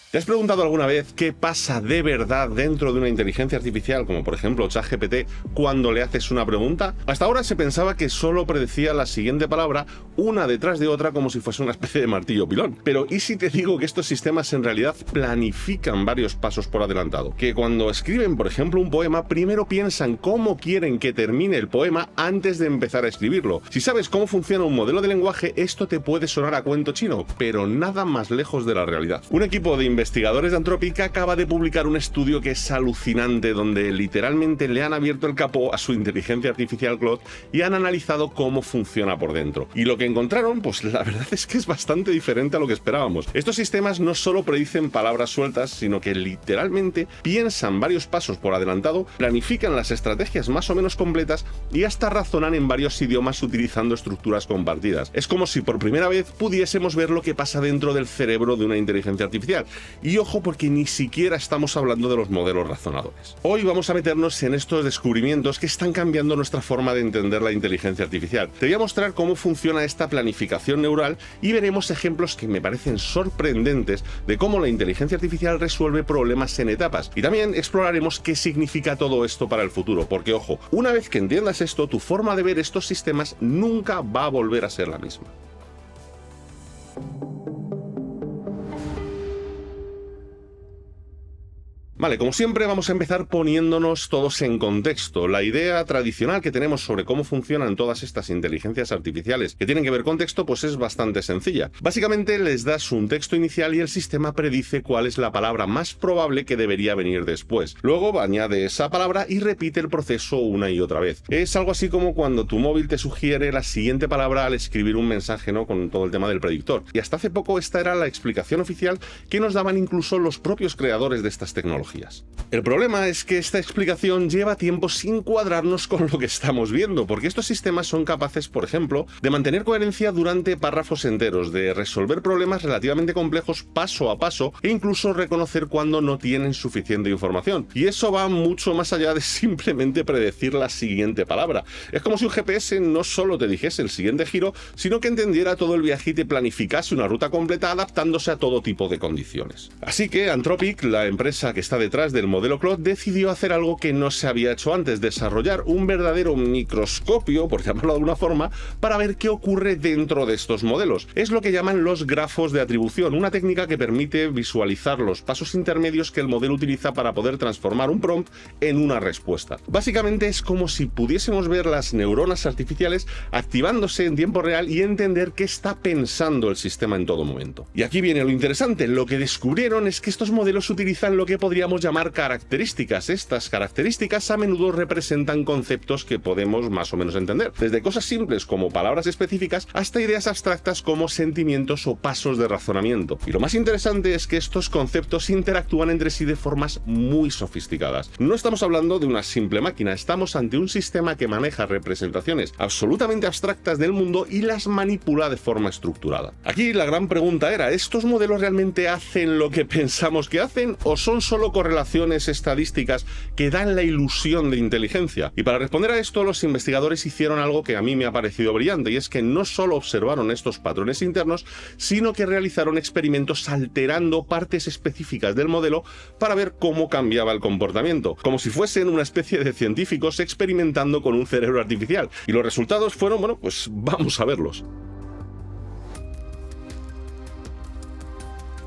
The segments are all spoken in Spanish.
¿Te has preguntado alguna vez qué pasa de verdad dentro de una inteligencia artificial, como por ejemplo ChatGPT, cuando le haces una pregunta? Hasta ahora se pensaba que solo predecía la siguiente palabra una detrás de otra como si fuese una especie de martillo pilón. Pero ¿y si te digo que estos sistemas en realidad planifican varios pasos por adelantado? Que cuando escriben, por ejemplo, un poema, primero piensan cómo quieren que termine el poema antes de empezar a escribirlo. Si sabes cómo funciona un modelo de lenguaje, esto te puede sonar a cuento chino, pero nada más lejos de la realidad. Un equipo de investigadores de Anthropic acaba de publicar un estudio que es alucinante, donde literalmente le han abierto el capó a su inteligencia artificial Claude y han analizado cómo funciona por dentro. Y lo que encontraron, pues la verdad es que es bastante diferente a lo que esperábamos. Estos sistemas no solo predicen palabras sueltas, sino que literalmente piensan varios pasos por adelantado, planifican las estrategias más o menos completas y hasta razonan en varios idiomas utilizando estructuras compartidas. Es como si por primera vez pudiésemos ver lo que pasa dentro del cerebro de una inteligencia artificial. Y ojo, porque ni siquiera estamos hablando de los modelos razonadores. Hoy vamos a meternos en estos descubrimientos que están cambiando nuestra forma de entender la inteligencia artificial. Te voy a mostrar cómo funciona esta planificación neural y veremos ejemplos que me parecen sorprendentes de cómo la inteligencia artificial resuelve problemas en etapas. Y también exploraremos qué significa todo esto para el futuro, porque ojo, una vez que entiendas esto, tu forma de ver estos sistemas nunca va a volver a ser la misma. Vale, como siempre vamos a empezar poniéndonos todos en contexto. La idea tradicional que tenemos sobre cómo funcionan todas estas inteligencias artificiales que tienen que ver con texto, pues es bastante sencilla. Básicamente les das un texto inicial y el sistema predice cuál es la palabra más probable que debería venir después. Luego añade esa palabra y repite el proceso una y otra vez. Es algo así como cuando tu móvil te sugiere la siguiente palabra al escribir un mensaje, ¿no? Con todo el tema del predictor. Y hasta hace poco esta era la explicación oficial que nos daban incluso los propios creadores de estas tecnologías. El problema es que esta explicación lleva tiempo sin cuadrarnos con lo que estamos viendo, porque estos sistemas son capaces, por ejemplo, de mantener coherencia durante párrafos enteros, de resolver problemas relativamente complejos paso a paso e incluso reconocer cuando no tienen suficiente información. Y eso va mucho más allá de simplemente predecir la siguiente palabra. Es como si un GPS no solo te dijese el siguiente giro, sino que entendiera todo el viaje y te planificase una ruta completa adaptándose a todo tipo de condiciones. Así que Anthropic, la empresa que está detrás del modelo Claude, decidió hacer algo que no se había hecho antes: desarrollar un verdadero microscopio, por llamarlo de alguna forma, para ver qué ocurre dentro de estos modelos. Es lo que llaman los grafos de atribución, una técnica que permite visualizar los pasos intermedios que el modelo utiliza para poder transformar un prompt en una respuesta. Básicamente es como si pudiésemos ver las neuronas artificiales activándose en tiempo real y entender qué está pensando el sistema en todo momento. Y aquí viene lo interesante: lo que descubrieron es que estos modelos utilizan lo que podríamos llamar características. Estas características a menudo representan conceptos que podemos más o menos entender, desde cosas simples como palabras específicas hasta ideas abstractas como sentimientos o pasos de razonamiento. Y lo más interesante es que estos conceptos interactúan entre sí de formas muy sofisticadas. No estamos hablando de una simple máquina, estamos ante un sistema que maneja representaciones absolutamente abstractas del mundo y las manipula de forma estructurada. Aquí la gran pregunta era: ¿estos modelos realmente hacen lo que pensamos que hacen o son solo correlaciones estadísticas que dan la ilusión de inteligencia? Y para responder a esto, los investigadores hicieron algo que a mí me ha parecido brillante, y es que no solo observaron estos patrones internos, sino que realizaron experimentos alterando partes específicas del modelo para ver cómo cambiaba el comportamiento, como si fuesen una especie de científicos experimentando con un cerebro artificial. Y los resultados fueron, bueno, pues vamos a verlos.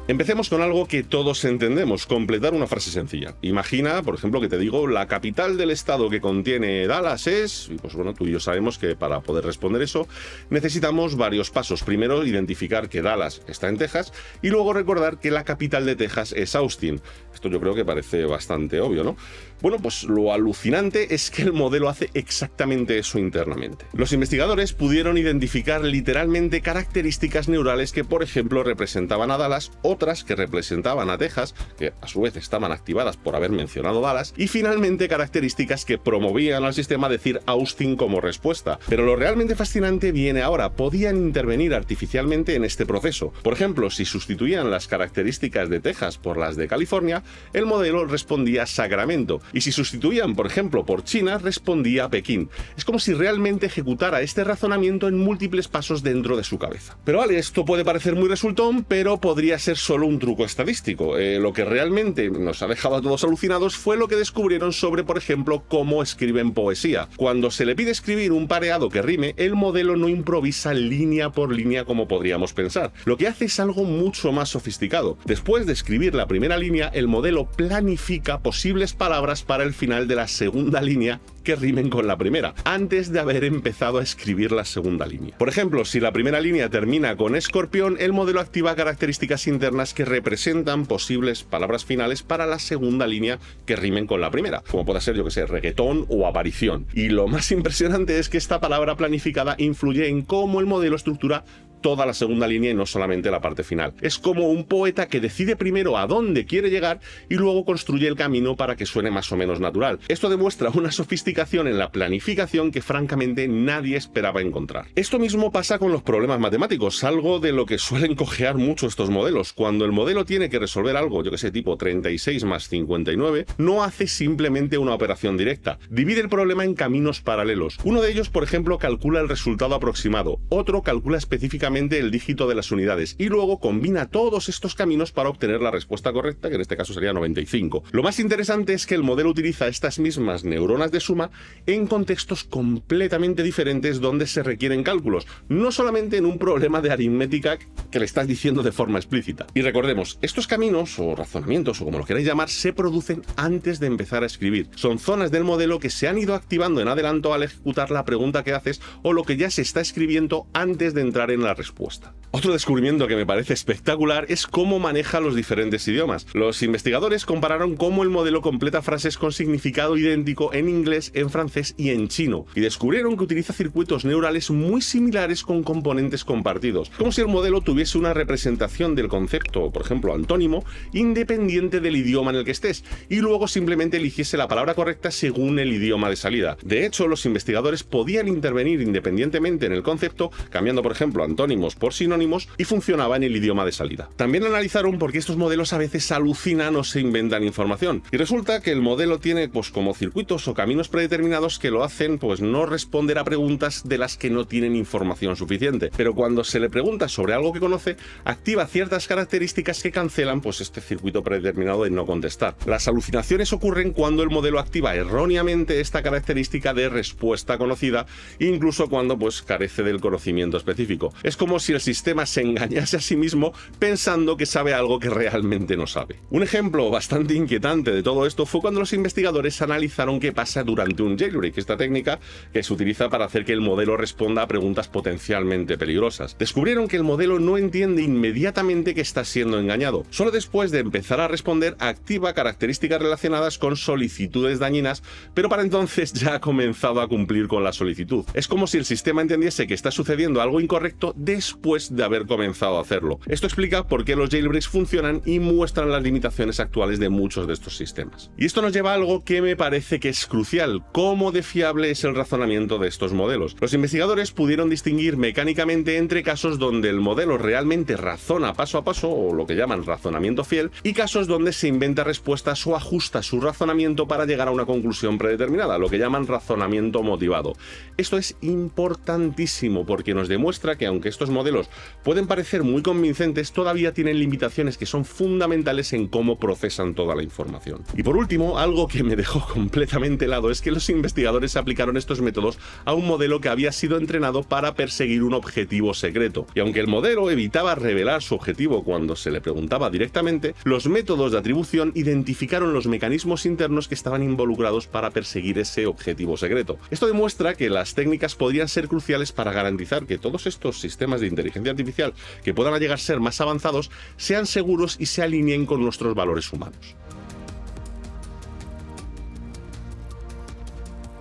Empecemos con algo que todos entendemos: completar una frase sencilla. Imagina, por ejemplo, que te digo: la capital del estado que contiene Dallas es... Y pues bueno, tú y yo sabemos que para poder responder eso necesitamos varios pasos. Primero, identificar que Dallas está en Texas y luego recordar que la capital de Texas es Austin. Esto yo creo que parece bastante obvio, ¿no? Bueno, pues lo alucinante es que el modelo hace exactamente eso internamente. Los investigadores pudieron identificar literalmente características neurales que, por ejemplo, representaban a Dallas, otras que representaban a Texas, que a su vez estaban activadas por haber mencionado Dallas, y finalmente características que promovían al sistema decir Austin como respuesta. Pero lo realmente fascinante viene ahora: podían intervenir artificialmente en este proceso. Por ejemplo, si sustituían las características de Texas por las de California, el modelo respondía Sacramento, y si sustituían, por ejemplo, por China, respondía Pekín. Es como si realmente ejecutara este razonamiento en múltiples pasos dentro de su cabeza. Pero vale, esto puede parecer muy resultón, pero podría ser solo un truco estadístico. Lo que realmente nos ha dejado a todos alucinados fue lo que descubrieron sobre, por ejemplo, cómo escriben poesía. Cuando se le pide escribir un pareado que rime, el modelo no improvisa línea por línea como podríamos pensar. Lo que hace es algo mucho más sofisticado. Después de escribir la primera línea, el modelo planifica posibles palabras para el final de la segunda línea que rimen con la primera, antes de haber empezado a escribir la segunda línea. Por ejemplo, si la primera línea termina con escorpión, el modelo activa características internas que representan posibles palabras finales para la segunda línea que rimen con la primera, como puede ser, yo que sé, reggaetón o aparición. Y lo más impresionante es que esta palabra planificada influye en cómo el modelo estructura toda la segunda línea y no solamente la parte final. Es como un poeta que decide primero a dónde quiere llegar y luego construye el camino para que suene más o menos natural. Esto demuestra una sofisticación en la planificación que francamente nadie esperaba encontrar. Esto mismo pasa con los problemas matemáticos, algo de lo que suelen cojear mucho estos modelos. Cuando el modelo tiene que resolver algo, yo que sé, tipo 36 más 59, no hace simplemente una operación directa. Divide el problema en caminos paralelos. Uno de ellos, por ejemplo, calcula el resultado aproximado, otro calcula específicamente el dígito de las unidades y luego combina todos estos caminos para obtener la respuesta correcta, que en este caso sería 95. Lo más interesante es que el modelo utiliza estas mismas neuronas de suma en contextos completamente diferentes donde se requieren cálculos, no solamente en un problema de aritmética que le estás diciendo de forma explícita. Y recordemos, estos caminos o razonamientos o como lo queráis llamar se producen antes de empezar a escribir. Son zonas del modelo que se han ido activando en adelanto al ejecutar la pregunta que haces o lo que ya se está escribiendo antes de entrar en la respuesta. Otro descubrimiento que me parece espectacular es cómo maneja los diferentes idiomas. Los investigadores compararon cómo el modelo completa frases con significado idéntico en inglés, en francés y en chino, y descubrieron que utiliza circuitos neurales muy similares con componentes compartidos, como si el modelo tuviese una representación del concepto, por ejemplo, antónimo, independiente del idioma en el que estés, y luego simplemente eligiese la palabra correcta según el idioma de salida. De hecho, los investigadores podían intervenir independientemente en el concepto, cambiando, por ejemplo, antónimos por sinónimos, y funcionaba en el idioma de salida. También analizaron por qué estos modelos a veces alucinan o se inventan información, y resulta que el modelo tiene pues como circuitos o caminos predeterminados que lo hacen pues no responder a preguntas de las que no tienen información suficiente, pero cuando se le pregunta sobre algo que conoce, activa ciertas características que cancelan pues este circuito predeterminado de no contestar. Las alucinaciones ocurren cuando el modelo activa erróneamente esta característica de respuesta conocida, incluso cuando pues carece del conocimiento específico. Es como si el sistema se engañase a sí mismo pensando que sabe algo que realmente no sabe. Un ejemplo bastante inquietante de todo esto fue cuando los investigadores analizaron qué pasa durante un jailbreak, esta técnica que se utiliza para hacer que el modelo responda a preguntas potencialmente peligrosas. Descubrieron que el modelo no entiende inmediatamente que está siendo engañado. Solo después de empezar a responder activa características relacionadas con solicitudes dañinas, pero para entonces ya ha comenzado a cumplir con la solicitud. Es como si el sistema entendiese que está sucediendo algo incorrecto después de haber comenzado a hacerlo. Esto explica por qué los jailbreaks funcionan y muestran las limitaciones actuales de muchos de estos sistemas. Y esto nos lleva a algo que me parece que es crucial: cómo de fiable es el razonamiento de estos modelos. Los investigadores pudieron distinguir mecánicamente entre casos donde el modelo realmente razona paso a paso, o lo que llaman razonamiento fiel, y casos donde se inventa respuestas o ajusta su razonamiento para llegar a una conclusión predeterminada, lo que llaman razonamiento motivado. Esto es importantísimo porque nos demuestra que aunque estos modelos pueden parecer muy convincentes, todavía tienen limitaciones que son fundamentales en cómo procesan toda la información. Y por último, algo que me dejó completamente helado es que los investigadores aplicaron estos métodos a un modelo que había sido entrenado para perseguir un objetivo secreto. Y aunque el modelo evitaba revelar su objetivo cuando se le preguntaba directamente, los métodos de atribución identificaron los mecanismos internos que estaban involucrados para perseguir ese objetivo secreto. Esto demuestra que las técnicas podrían ser cruciales para garantizar que todos estos sistemas de inteligencia artificial que puedan llegar a ser más avanzados sean seguros y se alineen con nuestros valores humanos.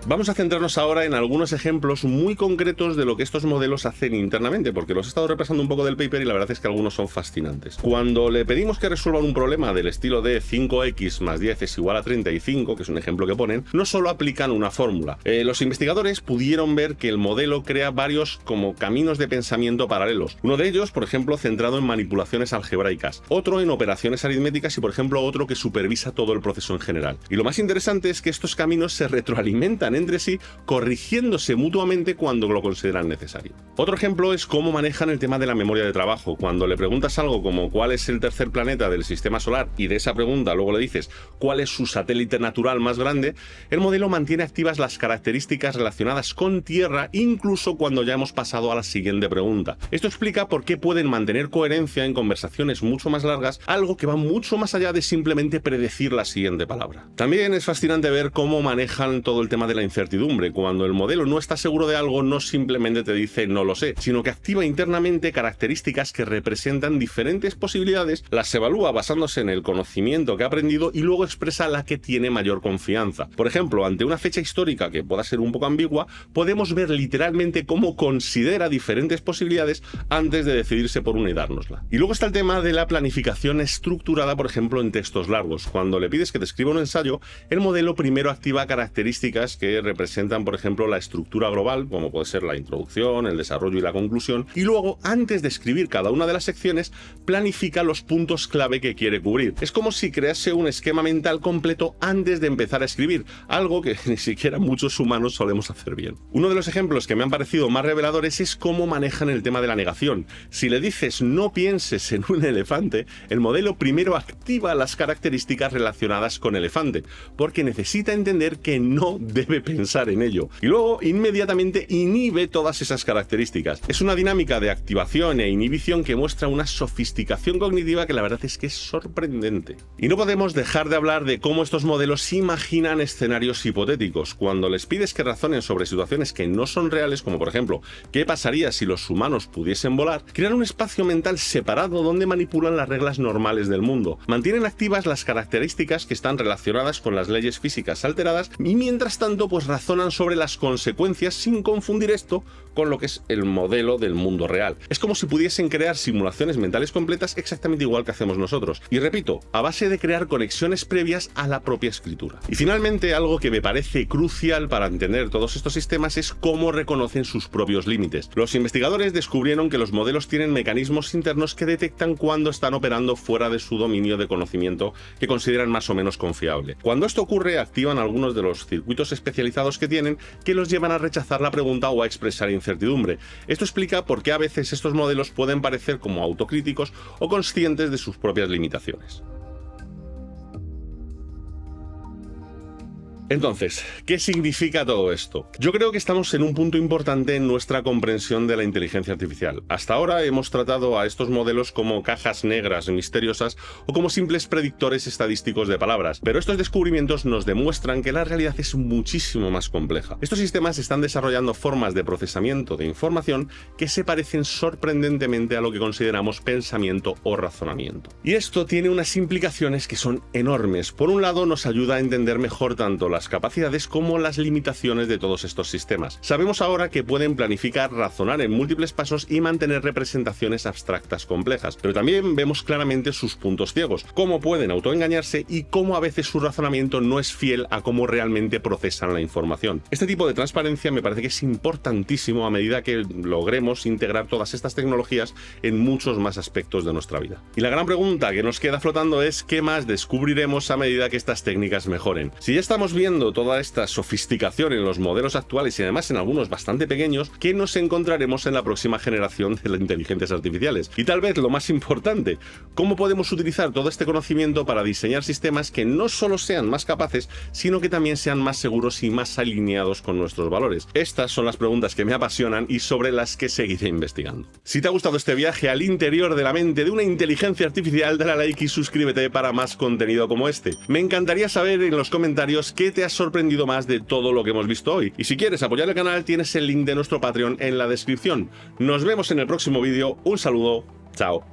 Vamos a centrarnos ahora en algunos ejemplos muy concretos de lo que estos modelos hacen internamente, porque los he estado repasando un poco del paper y la verdad es que algunos son fascinantes. Cuando le pedimos que resuelvan un problema del estilo de 5x más 10 es igual a 35, que es un ejemplo que ponen, no solo aplican una fórmula. Los investigadores pudieron ver que el modelo crea varios como caminos de pensamiento paralelos. Uno de ellos, por ejemplo, centrado en manipulaciones algebraicas, otro en operaciones aritméticas y, por ejemplo, otro que supervisa todo el proceso en general. Y lo más interesante es que estos caminos se retroalimentan entre sí, corrigiéndose mutuamente cuando lo consideran necesario. Otro ejemplo es cómo manejan el tema de la memoria de trabajo. Cuando le preguntas algo como ¿cuál es el tercer planeta del sistema solar? Y de esa pregunta luego le dices ¿cuál es su satélite natural más grande? El modelo mantiene activas las características relacionadas con Tierra incluso cuando ya hemos pasado a la siguiente pregunta. Esto explica por qué pueden mantener coherencia en conversaciones mucho más largas, algo que va mucho más allá de simplemente predecir la siguiente palabra. También es fascinante ver cómo manejan todo el tema de la incertidumbre. Cuando el modelo no está seguro de algo, no simplemente te dice no lo sé, sino que activa internamente características que representan diferentes posibilidades, las evalúa basándose en el conocimiento que ha aprendido y luego expresa la que tiene mayor confianza. Por ejemplo, ante una fecha histórica que pueda ser un poco ambigua, podemos ver literalmente cómo considera diferentes posibilidades antes de decidirse por una y dárnosla. Y luego está el tema de la planificación estructurada, por ejemplo, en textos largos. Cuando le pides que te escriba un ensayo, el modelo primero activa características que representan, por ejemplo, la estructura global, como puede ser la introducción, el desarrollo y la conclusión, y luego, antes de escribir cada una de las secciones, planifica los puntos clave que quiere cubrir. Es como si crease un esquema mental completo antes de empezar a escribir, algo que ni siquiera muchos humanos solemos hacer bien. Uno de los ejemplos que me han parecido más reveladores es cómo manejan el tema de la negación. Si le dices no pienses en un elefante, el modelo primero activa las características relacionadas con elefante, porque necesita entender que no debe pensar en ello, y luego inmediatamente inhibe todas esas características. Es una dinámica de activación e inhibición que muestra una sofisticación cognitiva que la verdad es que es sorprendente. Y no podemos dejar de hablar de cómo estos modelos imaginan escenarios hipotéticos. Cuando les pides que razonen sobre situaciones que no son reales, como por ejemplo, ¿qué pasaría si los humanos pudiesen volar?, crean un espacio mental separado donde manipulan las reglas normales del mundo. Mantienen activas las características que están relacionadas con las leyes físicas alteradas y mientras tanto pues razonan sobre las consecuencias sin confundir esto con lo que es el modelo del mundo real. Es como si pudiesen crear simulaciones mentales completas exactamente igual que hacemos nosotros. Y repito, a base de crear conexiones previas a la propia escritura. Y finalmente, algo que me parece crucial para entender todos estos sistemas es cómo reconocen sus propios límites. Los investigadores descubrieron que los modelos tienen mecanismos internos que detectan cuando están operando fuera de su dominio de conocimiento que consideran más o menos confiable. Cuando esto ocurre, activan algunos de los circuitos especializados que tienen que los llevan a rechazar la pregunta o a expresar incertidumbre. Esto explica por qué a veces estos modelos pueden parecer como autocríticos o conscientes de sus propias limitaciones. Entonces, ¿qué significa todo esto? Yo creo que estamos en un punto importante en nuestra comprensión de la inteligencia artificial. Hasta ahora hemos tratado a estos modelos como cajas negras misteriosas o como simples predictores estadísticos de palabras, pero estos descubrimientos nos demuestran que la realidad es muchísimo más compleja. Estos sistemas están desarrollando formas de procesamiento de información que se parecen sorprendentemente a lo que consideramos pensamiento o razonamiento. Y esto tiene unas implicaciones que son enormes. Por un lado, nos ayuda a entender mejor tanto las capacidades como las limitaciones de todos estos sistemas. Sabemos ahora que pueden planificar, razonar en múltiples pasos y mantener representaciones abstractas complejas, pero también vemos claramente sus puntos ciegos, cómo pueden autoengañarse y cómo a veces su razonamiento no es fiel a cómo realmente procesan la información. Este tipo de transparencia me parece que es importantísimo a medida que logremos integrar todas estas tecnologías en muchos más aspectos de nuestra vida. Y la gran pregunta que nos queda flotando es ¿qué más descubriremos a medida que estas técnicas mejoren? Si ya estamos viendo toda esta sofisticación en los modelos actuales y además en algunos bastante pequeños, ¿qué nos encontraremos en la próxima generación de las inteligencias artificiales? Y tal vez lo más importante, ¿cómo podemos utilizar todo este conocimiento para diseñar sistemas que no solo sean más capaces, sino que también sean más seguros y más alineados con nuestros valores? Estas son las preguntas que me apasionan y sobre las que seguiré investigando. Si te ha gustado este viaje al interior de la mente de una inteligencia artificial, dale a like y suscríbete para más contenido como este. Me encantaría saber en los comentarios qué te ha sorprendido más de todo lo que hemos visto hoy. Y si quieres apoyar el canal, tienes el link de nuestro Patreon en la descripción. Nos vemos en el próximo vídeo. Un saludo. Chao.